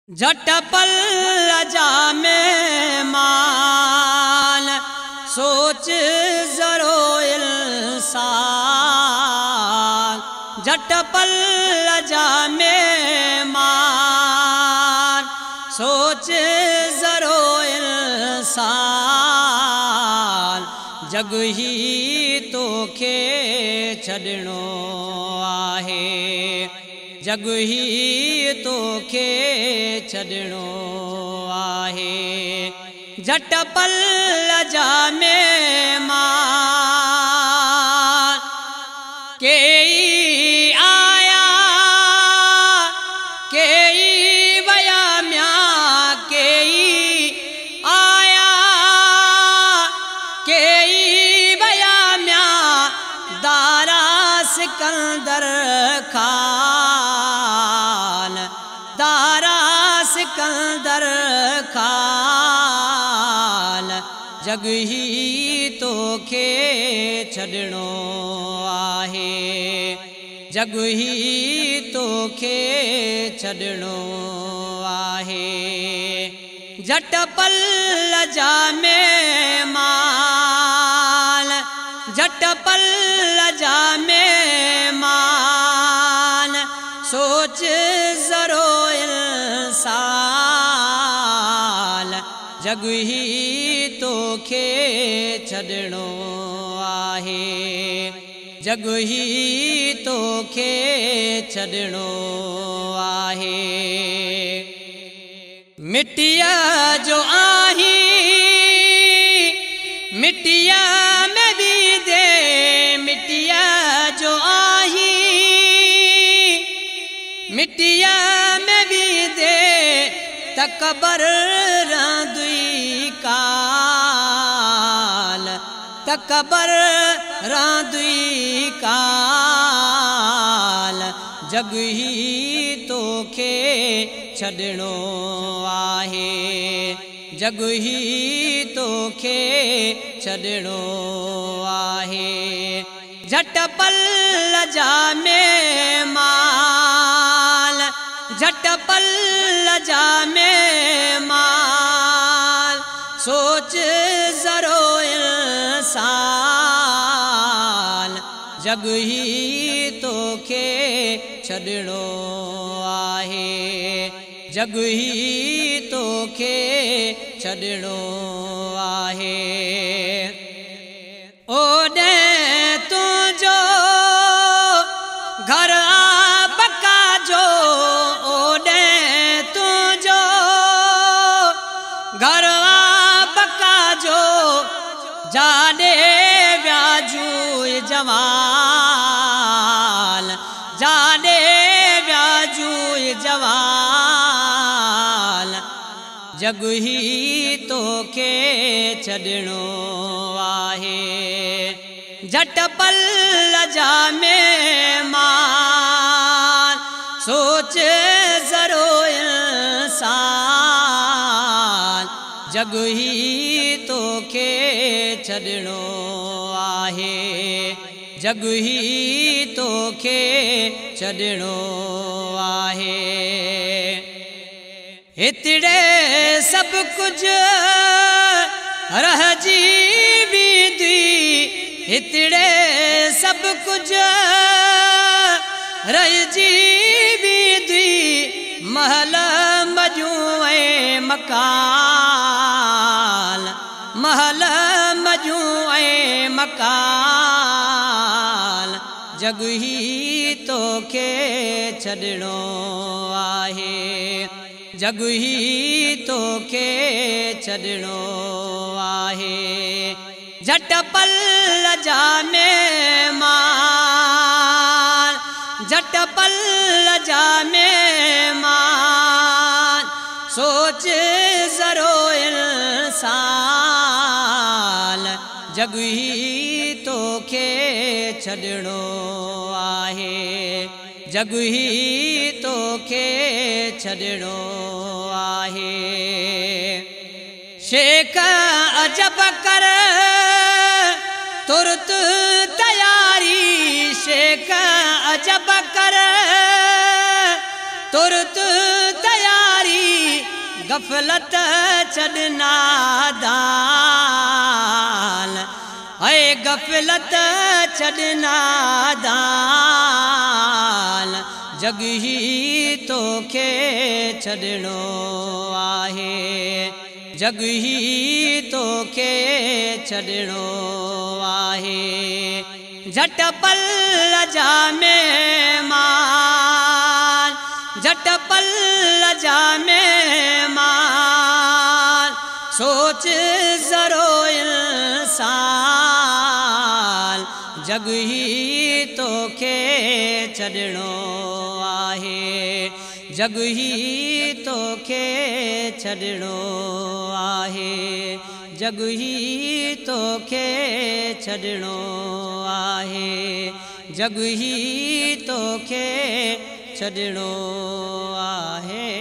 झटपल जामे मान सोच जरो इंसान। झटपल जामे मान सोच जरो इंसान। जग ही तोखे छॾणो आहे, जग ही तोखे छॾणो आहे। झटपल जामे मान केई आया केई वया म्या, केई आया केई वया म्या। दारा सिकंदर खान, दारा सिकंदर खान। जग ही तोखे छॾणो आहे, जग ही तोखे छॾणो आहे। झटपल जामे मान, झटपल जामे मान सोच जरो इंसान। जग ही तोखे छॾणो आहे, जग ही तोखे छॾणो आहे। मिट्टीअ जो आही मिट्टीअ में भी दे, मिट्टीअ जो आही मिट्टीअ में भी दे। तकबर रहंदुई काल, तकबर रहंदुई काल। जग ही तोखे छॾणो आहे, जग ही तोखे छॾणो आहे। झटपल जामे मान, झटपल जामे मान सोच जरो इंसान। जग ही तोखे छॾणो आहे, जग ही तोखे छॾणो आहे। ओॾे तुंहिंजो घर बका जो, ओॾे तुंहिंजो घर बका जो। जाॾे व्याजू जवान, जाॾे व्याजू जवान। जग ही तोखे छॾणो आहे, झटपल जामे मान सोच जरो इंसान। जग ही तोखे छॾणो आहे, जग ही तोखे छॾणो आहे। हितड़े सब कुछ रहजी बीदी, हितड़े सब कुछ रहजी बीदी। महल मजूए मकान, महल मजूए मकान। जग ही तोखे छॾणो आहे, जग ही तोखे छॾणो आहे। झटपल जामे मान, झटपल जामे मान सोच जरो इंसान। जग ही तोखे छॾणो आहे, जग ही तोखे छॾणो आहे। शेख अजब कर तुरत तयारी, शेख अजब कर तुरत तयारी गफ़लत छॾना दाल ऐं गफ़लत छॾना दाल जग ही तोखे छॾणो आहे जग ही तोखे छॾणो आहे झट पल जा महिमान झट पल जा महिमान सोच ज़रो इंसान जग ही तोखे छॾणो आहे जग ही तोखे छॾणो आहे जग ही तोखे छॾणो आहे जग ही तोखे छॾणो आहे।